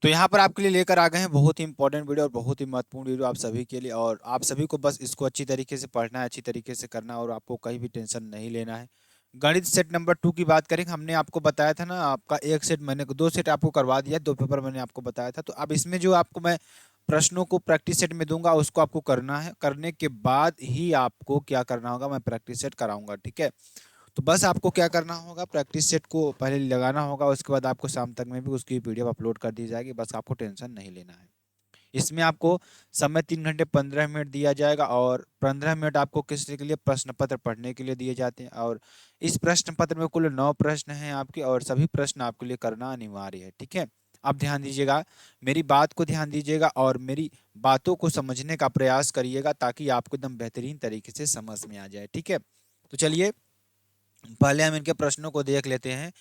तो यहाँ पर आपके लिए लेकर आ गए हैं बहुत ही इंपॉर्टेंट वीडियो और बहुत ही महत्वपूर्ण वीडियो आप सभी के लिए। और आप सभी को बस इसको अच्छी तरीके से पढ़ना है, अच्छी तरीके से करना है और आपको कहीं भी टेंशन नहीं लेना है। गणित सेट नंबर 2 की बात करें, हमने आपको बताया था ना, आपका एक सेट मैंने 2 सेट आपको करवा दिया, 2 पेपर मैंने आपको बताया था। तो अब इसमें जो आपको मैं प्रश्नों को प्रैक्टिस सेट में दूंगा उसको आपको करना है, करने के बाद ही आपको क्या करना होगा, मैं प्रैक्टिस सेट कराऊंगा, ठीक है। तो बस आपको क्या करना होगा, प्रैक्टिस सेट को पहले लगाना होगा, उसके बाद आपको शाम तक में भी उसकी पीडीएफ अपलोड कर दी जाएगी। बस आपको टेंशन नहीं लेना है। इसमें आपको समय 3 घंटे 15 मिनट दिया जाएगा और 15 मिनट आपको किसी के लिए प्रश्न पत्र पढ़ने के लिए दिए जाते हैं। और इस प्रश्न पत्र में कुल 9 प्रश्न हैं आपके और सभी प्रश्न आपके लिए करना अनिवार्य है, ठीक है। आप ध्यान दीजिएगा, मेरी बात को ध्यान दीजिएगा और मेरी बातों को समझने का प्रयास करिएगा ताकि आपको एकदम बेहतरीन तरीके से समझ में आ जाए, ठीक है। तो चलिए पहले हम इनके प्रश्नों को देख लेते हैं।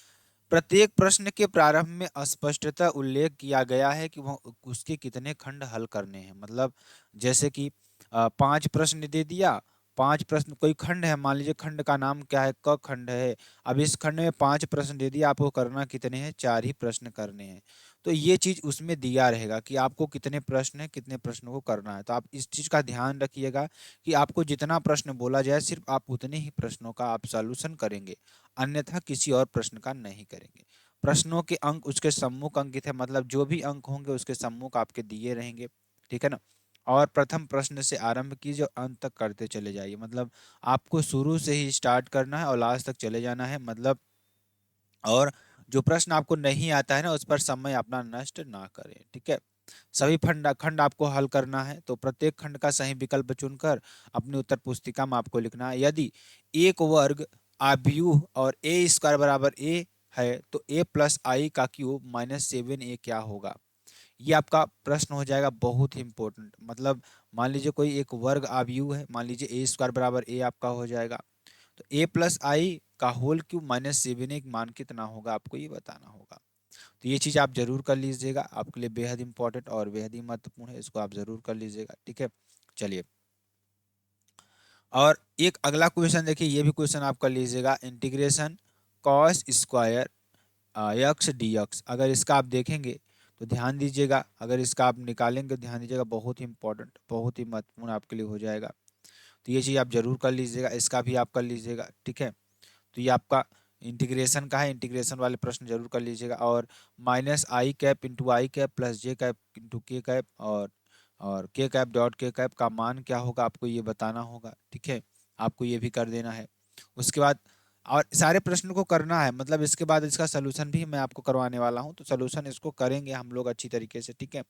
प्रत्येक प्रश्न के प्रारंभ में स्पष्टतः उल्लेख किया गया है कि वह उसके कितने खंड हल करने हैं। मतलब जैसे कि 5 प्रश्न दे दिया, 5 प्रश्न कोई खंड है, मान लीजिए खंड का नाम क्या है, क खंड है। अब इस खंड में 5 प्रश्न दे दिया, आपको करना कितने हैं, 4 ही प्रश्न करने हैं। तो ये चीज उसमें दिया रहेगा कि आपको कितने प्रश्न है, कितने प्रश्नों को करना है। तो आप इस चीज का ध्यान रखिएगा कि आपको जितना प्रश्न बोला जाए सिर्फ आप उतने ही प्रश्नों का आप सॉल्यूशन करेंगे, अन्यथा किसी और प्रश्न का नहीं करेंगे। प्रश्नों के अंक उसके सम्मुख अंकित है, मतलब जो भी अंक होंगे उसके सम्मुख आपके दिए रहेंगे, ठीक है ना। और प्रथम प्रश्न से आरंभ कीजिए और अंत तक करते चले जाइए। मतलब आपको शुरू से ही स्टार्ट करना है और लास्ट तक चले जाना है। मतलब और जो प्रश्न आपको नहीं आता है ना उस पर समय अपना नष्ट ना करें, ठीक है। सभी खंड खंड आपको हल करना है, तो प्रत्येक खंड का सही विकल्प चुनकर अपनी उत्तर पुस्तिका में आपको लिखना है। यदि एक वर्ग आव्यूह और ए स्क्वायर बराबर ए है तो ए प्लस आई का क्यूब माइनस 7a क्या होगा। ये आपका प्रश्न हो जाएगा बहुत ही इंपॉर्टेंट। मतलब मान लीजिए कोई एक वर्ग आव्यूह है, मान लीजिए ए स्क्वायर बराबर ए आपका हो जाएगा, तो ए प्लस आई का होल क्यूब माइनस 7a मान कितना होगा, आपको ये बताना होगा। तो ये चीज आप जरूर कर लीजिएगा, आपके लिए बेहद इंपॉर्टेंट और बेहद ही महत्वपूर्ण है, इसको आप जरूर कर लीजिएगा, ठीक है। चलिए, और एक अगला क्वेश्चन देखिए, ये भी क्वेश्चन आप कर लीजिएगा। Integration cos square x D x, अगर इसका आप देखेंगे तो ध्यान दीजिएगा, अगर इसका आप निकालेंगे ध्यान दीजिएगा, बहुत ही इंपॉर्टेंट बहुत ही महत्वपूर्ण आपके लिए हो जाएगा। तो ये चीज़ आप जरूर कर लीजिएगा, इसका भी आप कर लीजिएगा, ठीक है। तो ये आपका इंटीग्रेशन का है, इंटीग्रेशन वाले प्रश्न जरूर कर लीजिएगा। और माइनस आई कैप इंटू आई कैप प्लस जे कैप इंटू के कैप और के कैप डॉट के कैप का मान क्या होगा, आपको ये बताना होगा, ठीक है। आपको ये भी कर देना है। उसके बाद और सारे प्रश्न को करना है, मतलब इसके बाद इसका सोल्यूशन भी मैं आपको करवाने वाला हूँ, तो सोल्यूशन इसको करेंगे हम लोग अच्छी तरीके से, ठीक है।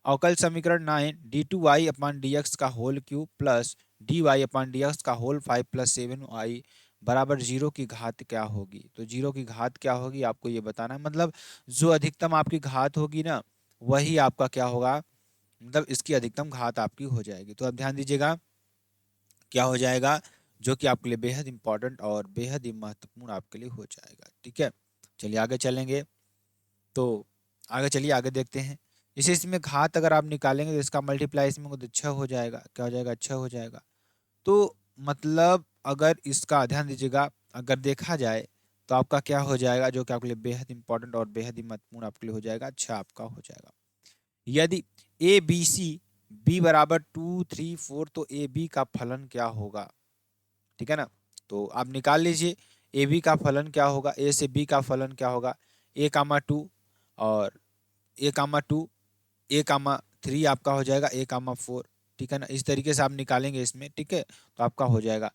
अवकल समीकरण 9 d2y अपॉन dx का whole cube plus dy upon dx का होल 5 प्लस 7y बराबर 0 की घात क्या होगी। तो 0 की घात क्या होगी आपको ये बताना है। मतलब जो अधिकतम आपकी घात होगी ना वही आपका क्या होगा, मतलब इसकी अधिकतम घात आपकी हो जाएगी। तो अब ध्यान दीजिएगा क्या हो जाएगा, जो कि आपके लिए बेहद इंपॉर्टेंट और बेहद ही महत्वपूर्ण आपके लिए हो जाएगा, ठीक है। चलिए आगे चलेंगे, तो आगे चलिए आगे देखते हैं। जैसे इसमें घात अगर आप निकालेंगे तो इसका मल्टीप्लाई इसमें तो 6 हो जाएगा, क्या हो जाएगा, 6 हो जाएगा। तो मतलब अगर इसका ध्यान दीजिएगा, अगर देखा जाए तो आपका क्या हो जाएगा, जो कि आपके लिए बेहद इंपॉर्टेंट और बेहद ही महत्वपूर्ण आपके लिए हो जाएगा, 6 आपका हो जाएगा। यदि ए बी सी बी बराबर 2 3 4 तो ए बी का फलन क्या होगा, ठीक है ना। तो आप निकाल लीजिए ए बी का फलन क्या होगा, ए से बी का फलन क्या होगा, a,2 और a,2 a,3 आपका हो जाएगा a,4, ठीक है ना। इस तरीके से आप निकालेंगे इसमें, ठीक है, तो आपका हो जाएगा।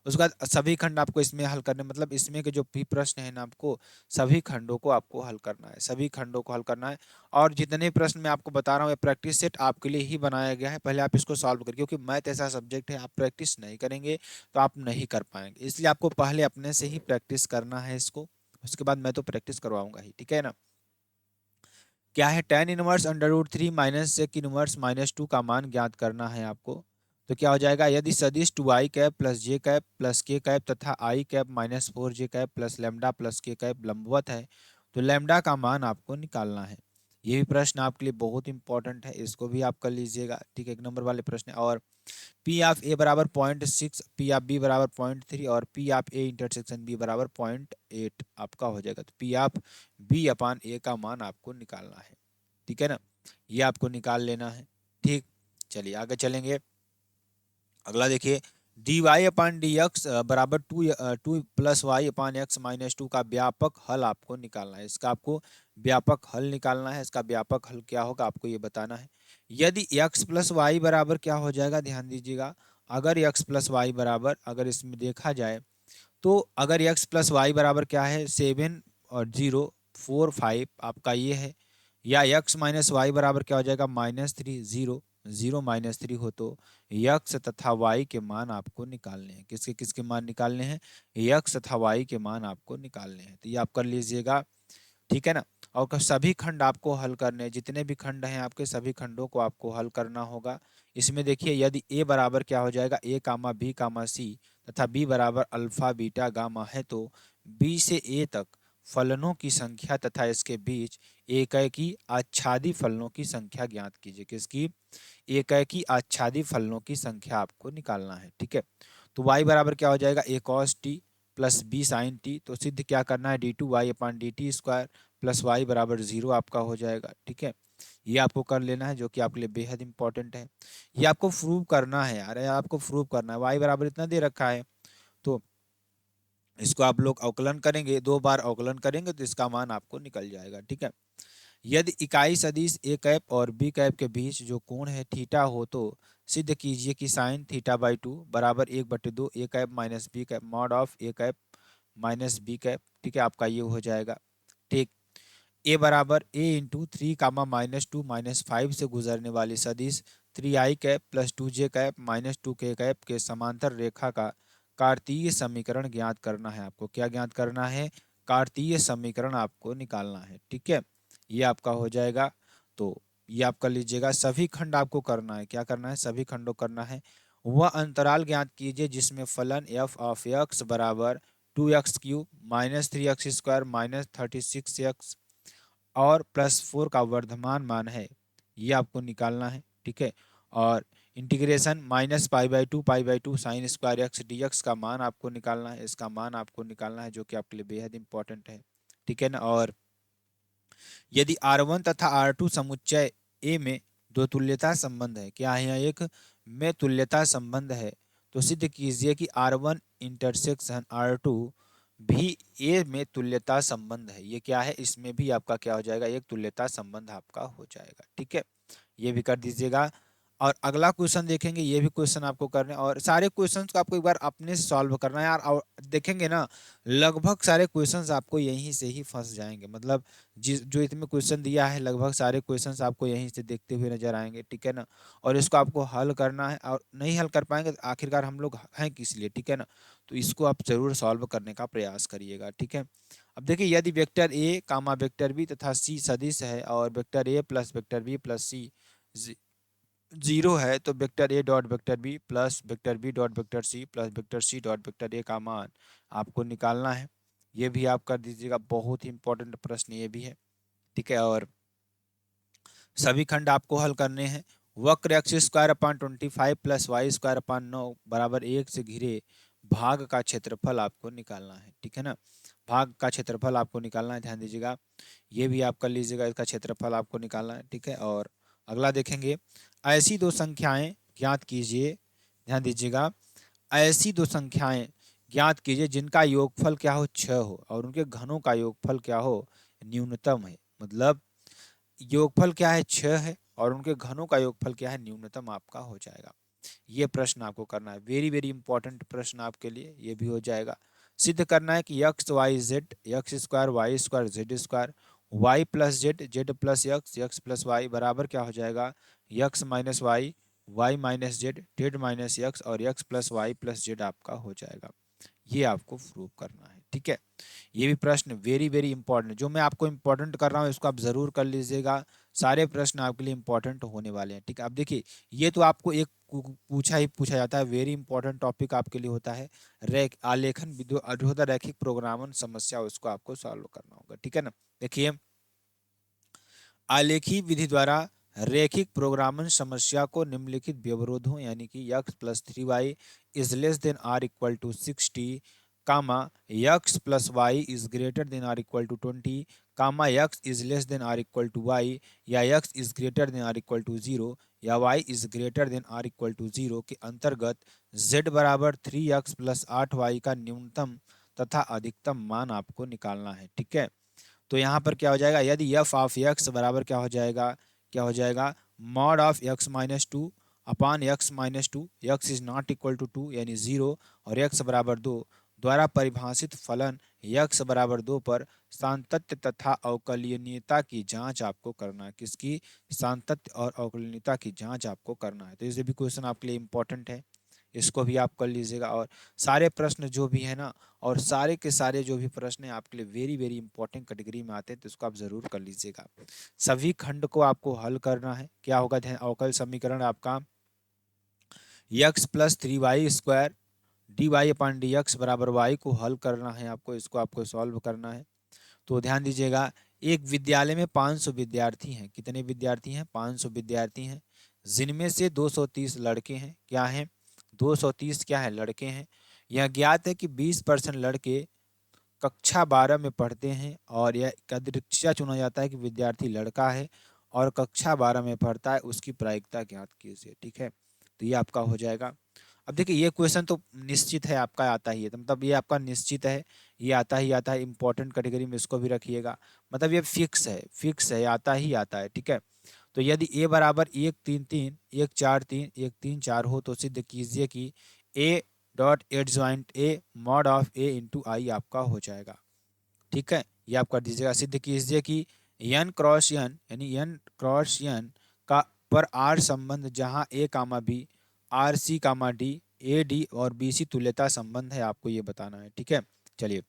उसके बाद सभी खंड आपको इसमें हल करने, मतलब इसमें के जो भी प्रश्न है ना आपको सभी खंडों को आपको हल करना है, सभी खंडों को हल करना है। और जितने प्रश्न मैं आपको बता रहा हूँ ये प्रैक्टिस सेट आपके लिए ही बनाया गया है, पहले आप इसको सॉल्व करिए, क्योंकि मैथ ऐसा सब्जेक्ट है आप प्रैक्टिस नहीं करेंगे तो आप नहीं कर पाएंगे, इसलिए आपको पहले अपने से ही प्रैक्टिस करना है इसको, उसके बाद मैं तो प्रैक्टिस करवाऊंगा ही, ठीक है ना। क्या है, tan inverse under root 3 minus sec inverse -2 का मान ज्ञात करना है आपको। तो क्या हो जाएगा, यदि सदिश 2i कैप प्लस जे कैप प्लस के कैप तथा आई कैप -4 जे कैप प्लस लेमडा प्लस के कैप लंबवत है तो लेमडा का मान आपको निकालना है। ये भी प्रश्न आपके लिए बहुत इंपॉर्टेंट है, इसको भी आप कर लीजिएगा, ठीक है, 1 नंबर वाले प्रश्न। और पी ऑफ ए बराबर 0.6, पी ऑफ बी बराबर 0.3 और P of A intersection B बराबर 0.8 आपका हो जाएगा। तो P of B upon A का मान आपको निकालना है, ठीक है ना, ये आपको निकाल लेना है। ठीक, चलिए आगे चलेंगे। अगला देखिए, D y upon d x बराबर two plus y upon x minus to का व्यापक हल आपको निकालना है। इसका आपको व्यापक हल निकालना है। इसका व्यापक हल क्या होगा आपको ये बताना है। यदि एक्स प्लस वाई बराबर क्या हो जाएगा, ध्यान दीजिएगा, अगर एक्स प्लस वाई बराबर, अगर इसमें देखा जाए तो अगर एक्स प्लस वाई बराबर क्या है 7 और 0 4 5 आपका ये है, या एक्स माइनस वाई बराबर क्या हो जाएगा -3 0 0 -3 हो, तो यक्स तथा वाई के मान आपको निकालने हैं। किसके किसके मान निकालने हैं, यक्स तथा वाई के मान आपको निकालने हैं। तो ये आप कर लीजिएगा, ठीक है ना। और सभी खंड आपको हल करने हैं, जितने भी खंड हैं आपके सभी खंडों को आपको हल करना होगा। इसमें देखिए, यदि ए बराबर क्या हो जाएगा, ए कामा बी कामा सी तथा बी बराबर अल्फा बीटा गामा है, तो बी से ए तक फलनों की संख्या तथा इसके बीच एकेकी आच्छादी फलनों की संख्या ज्ञात कीजिए। किसकी, एकेकी आच्छादी फलनों की संख्या आपको निकालना है। ठीक है, तो y बराबर क्या हो जाएगा, a cos t plus b sine t, तो सिद्ध क्या करना है, d two y upon d t square plus y बराबर 0 आपका हो जाएगा। ठीक है, ये आपको कर लेना है, जो कि आपके लिए बेहद इंपॉर्टेंट है। ये आपको प्रूव करना है यार, आपको प्रूव करना है। वाई बराबर इतना दे रखा है, तो इसको आप लोग अवकलन करेंगे, 2 बार अवकलन करेंगे तो इसका मान आपको निकल जाएगा। ठीक है, यदि इकाई सदिश ए कैप और बी कैप के बीच जो कोण है थीटा हो, तो सिद्ध कीजिए कि साइन थीटा बाई 2 बराबर 1/2 a cap minus b cap mod of a cap minus b cap. ठीक है, आपका ये हो जाएगा। ठीक, ए बराबर ए इंटू 3 कामा -2 -5 से गुजरने वाली सदिश 3i cap plus 2j cap minus 2k cap के समांतर रेखा का कार्तीय समीकरण ज्ञात करना है। आपको क्या ज्ञात करना है, कार्तीय समीकरण आपको निकालना है। ठीक है, ये आपका हो जाएगा। तो ये आप कर लीजिएगा, सभी खंड आपको करना है। क्या करना है, सभी खंडों करना है। वह अंतराल ज्ञात कीजिए जिसमें फलन f ऑफ x बराबर 2x³ -3x² -36x और +4 का वर्धमान मान है, ये आपको निकालना है। ठीक है, और integration -π/2 sine square x dx का मान आपको निकालना है। इसका मान आपको निकालना है, जो कि आपके लिए बेहद इंपॉर्टेंट है। ठीक है ना, और यदि R1 तथा R2 समुच्चय A में दो तुल्यता संबंध है, क्या है, यहाँ एक में तुल्यता संबंध है, तो सिद्ध कीजिए कि R1 इंटरसेक्शन R2 भी A में तुल्यता संबंध है। ये क्या है, इसमें भी आपका क्या हो जाएगा, एक तुल्यता संबंध आपका हो जाएगा। ठीक है, ये भी कर दीजिएगा। और अगला क्वेश्चन देखेंगे, ये भी क्वेश्चन आपको करने, और सारे क्वेश्चंस को आपको एक बार अपने से सॉल्व करना है यार। और देखेंगे ना, लगभग सारे क्वेश्चंस आपको यहीं से ही फंस जाएंगे। मतलब जिस जो इसमें क्वेश्चन दिया है, लगभग सारे क्वेश्चंस आपको यहीं से देखते हुए नजर आएंगे। ठीक है ना, और इसको आपको हल करना है, और नहीं हल कर पाएंगे तो आखिरकार हम लोग हैं किस लिए। ठीक है ना, तो इसको आप जरूर सॉल्व करने का प्रयास करिएगा। ठीक है, अब देखिए, यदि vector a comma vector b तथा सी सदिश है और vector a plus vector b plus c 0 है, तो vector a dot vector b plus vector b dot vector c plus vector c dot vector a का मान आपको निकालना है। ये भी आप कर दीजिएगा, बहुत ही इंपॉर्टेंट प्रश्न ये भी है। ठीक है, और सभी खंड आपको हल करने हैं। वक्र x² प्लस y² बराबर 1 से घिरे भाग का क्षेत्रफल आपको निकालना है। ठीक है ना, भाग का क्षेत्रफल आपको निकालना है, ध्यान दीजिएगा। ये भी आप कर लीजिएगा, इसका क्षेत्रफल आपको निकालना है। ठीक है, और अगला देखेंगे, ऐसी दो संख्याएं ज्ञात कीजिए, ध्यान दीजिएगा, ऐसी दो संख्याएं ज्ञात कीजिए जिनका योगफल क्या हो, 6 हो, और उनके घनों का योगफल क्या हो, न्यूनतम है। मतलब योगफल क्या है, 6 है, और उनके घनों का योगफल क्या है, न्यूनतम आपका हो जाएगा। ये प्रश्न आपको करना है, वेरी वेरी इंपॉर्टेंट प्रश्न आपके लिए ये भी हो जाएगा। सिद्ध करना है कि x y z x² y² z² y plus z z plus x plus y बराबर क्या हो जाएगा, x minus y y minus z z minus x और x plus y plus z आपका हो जाएगा। ये आपको प्रूव करना है। ठीक है, ये भी प्रश्न वेरी वेरी इंपॉर्टेंट, जो मैं आपको इंपॉर्टेंट कर रहा हूँ इसको आप जरूर कर लीजिएगा। सारे प्रश्न आपके लिए इंपॉर्टेंट होने वाले हैं। ठीक है, अब देखिए, ये तो आपको एक पूछा ही पूछा जाता है, वेरी इंपॉर्टेंट टॉपिक आपके लिए होता है आलेखन जो होता है रैखिक प्रोग्रामन समस्या, उसको आपको सॉल्व करना होगा। ठीक है ना, देखिए, आलेखी विधि द्वारा रैखिक प्रोग्रामन समस्या को निम्नलिखित व्यवरोधों यानी कि x + 3y is less than r = 60 comma x plus y is greater than or equal to 20, comma x is less than or equal to y, या x is greater than or equal to 0, या y is greater than or equal to 0 के अंतर्गत z बराबर 3x plus 8y का न्यूनतम तथा अधिकतम मान आपको निकालना है। ठीक है, तो यहाँ पर क्या हो जाएगा, यदि एफ ऑफ एक्स बराबर क्या हो जाएगा mod of x minus two upon x minus two, x is not equal to 2 यानी 0 और एक्स बराबर 2 द्वारा परिभाषित फलन यक्स बराबर 2 पर सातत्य तथा अवकलनीयता की जांच आपको करना है। किसकी? सातत्य और अवकलनीयता की जांच आपको करना है। तो ये भी क्वेश्चन आपके लिए इंपॉर्टेंट है, इसको भी आप कर लीजिएगा। और सारे प्रश्न जो भी है ना, और सारे के सारे जो भी प्रश्न है आपके लिए वेरी वेरी इंपॉर्टेंट कैटेगरी में आते हैं, तो इसको आप जरूर कर लीजिएगा। सभी खंड को आपको हल करना है। क्या होगा? अवकल समीकरण आपका x plus 3y² dy upon D x बराबर वाई को हल करना है आपको, इसको आपको सॉल्व करना है। तो ध्यान दीजिएगा, एक विद्यालय में 500 विद्यार्थी हैं। कितने विद्यार्थी हैं? 500 विद्यार्थी हैं, जिनमें से 230 लड़के हैं। क्या हैं? 230 क्या है? लड़के हैं। यह ज्ञात है कि 20% लड़के कक्षा 12 में पढ़ते हैं और यह यादृच्छिक चुना जाता है कि विद्यार्थी लड़का है और कक्षा 12 में पढ़ता है, उसकी प्रायिकता ज्ञात कीजिए। ठीक है, तो ये आपका हो जाएगा। अब देखिए, ये क्वेश्चन तो निश्चित है आपका आता ही है, तो मतलब ये आपका निश्चित है, ये आता ही आता है। इंपॉर्टेंट कैटेगरी में इसको भी रखिएगा, मतलब ये फिक्स है, आता ही आता है। ठीक है, तो यदि ए बराबर 1 3 3 1 4 3 1 3 4 हो तो सिद्ध कीजिए कि a dot adjoint a mod of a into I आपका हो जाएगा। ठीक है, ये आप कर दीजिएगा। सिद्ध कीजिए कि एन क्रॉस एन यानी एन क्रॉस एन का पर आर संबंध जहां a comma b R c comma d a d और बी सी तुल्यता संबंध है, आपको ये बताना है। ठीक है, चलिए।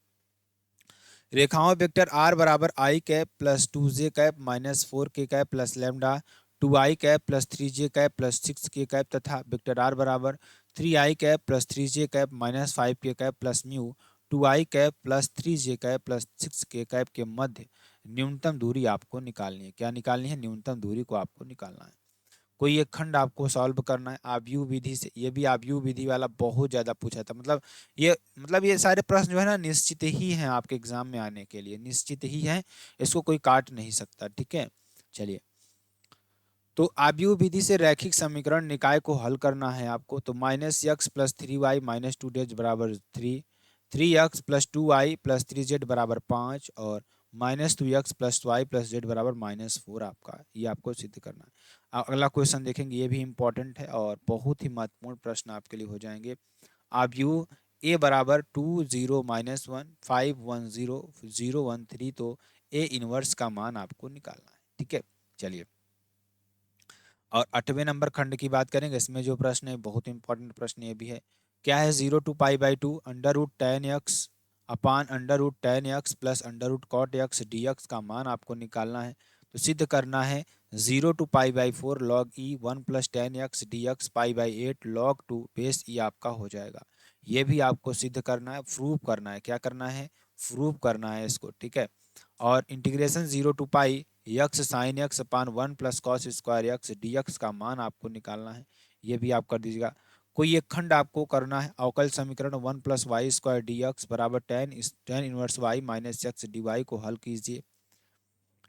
रेखाओं वेक्टर आर बराबर i cap plus 2j cap minus 4k cap plus lambda 2i cap plus 3j cap plus 6k cap तथा वेक्टर आर बराबर 3i cap plus 3j cap minus 5k cap plus mu 2i cap plus 3j cap plus 6k cap के मध्य न्यूनतम दूरी आपको निकालनी है। क्या निकालनी है? न्यूनतम दूरी को आपको निकालना है। कोई एक खंड आपको सॉल्व करना है आव्यूह विधि से। ये भी आव्यूह विधि वाला बहुत ज्यादा पूछा था, ये सारे प्रश्न जो है ना निश्चित ही हैं आपके एग्जाम में आने के लिए, निश्चित ही हैं, इसको कोई काट नहीं सकता। ठीक है, चलिए। तो आव्यूह विधि से रैखिक समीकरण निकाय को हल करना है आपको। तो minus x plus 3y minus 2z बराबर 3, 3x plus 2y plus 3z बराबर 5 और minus 2x plus y plus z बराबर -4 आपका, ये आपको सिद्ध करना है। अगला क्वेश्चन देखेंगे, ये भी इंपॉर्टेंट है और बहुत ही महत्वपूर्ण प्रश्न आपके लिए हो जाएंगे। आव्यूह ए बराबर 2 0 -1 5 1 0 0 1 3, तो ए इनवर्स का मान आपको निकालना है। ठीक है, चलिए। और 8वें नंबर खंड की बात करेंगे, इसमें जो प्रश्न है बहुत इंपॉर्टेंट प्रश्न ये भी है। क्या है? 0 to π/2 √10x upon √10x plus √cot x dx का मान आपको निकालना है। तो सिद्ध करना है 0 to π/4 log e 1 plus 10x dx π/8 log 2 base e आपका हो जाएगा। ये भी आपको सिद्ध करना है, प्रूव करना है। क्या करना है? प्रूव करना है इसको। ठीक है, और integration 0 to π x sine x upon 1 plus cos square x d x का मान आपको निकालना है। ये भी आप कर दीजिएगा। कोई एक खंड आपको करना है, अवकल समीकरण 1 plus y square d x बराबर tan inverse y minus x d y को हल कीजिए।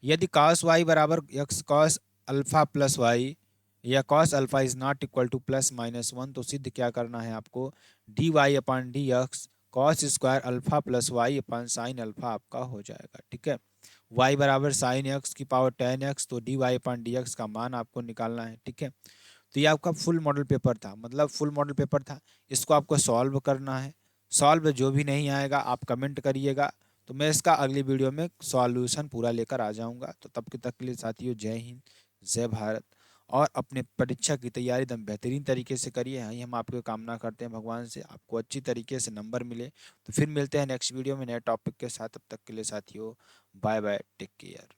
यदि कॉस वाई बराबर x cos alpha plus y या cos alpha is not equal to +-1, तो सिद्ध क्या करना है आपको? D y upon d x cos square alpha plus y upon sine alpha आपका हो जाएगा। ठीक है, y बराबर साइन एक्स की पावर 10x, तो D y upon d x का मान आपको निकालना है। ठीक है, तो ये आपका फुल मॉडल पेपर था, मतलब फुल मॉडल पेपर था, इसको आपको सॉल्व करना है। सॉल्व जो भी नहीं आएगा आप कमेंट करिएगा, तो मैं इसका अगली वीडियो में सॉल्यूशन पूरा लेकर आ जाऊंगा। तो तब तक के लिए साथियों, जय हिंद, जय भारत, और अपने परीक्षा की तैयारी एकदम बेहतरीन तरीके से करिए। यही हम आपको कामना करते हैं भगवान से, आपको अच्छी तरीके से नंबर मिले। तो फिर मिलते हैं नेक्स्ट वीडियो में नए टॉपिक के साथ। तब तक के लिए साथियों, बाय बाय, टेक केयर।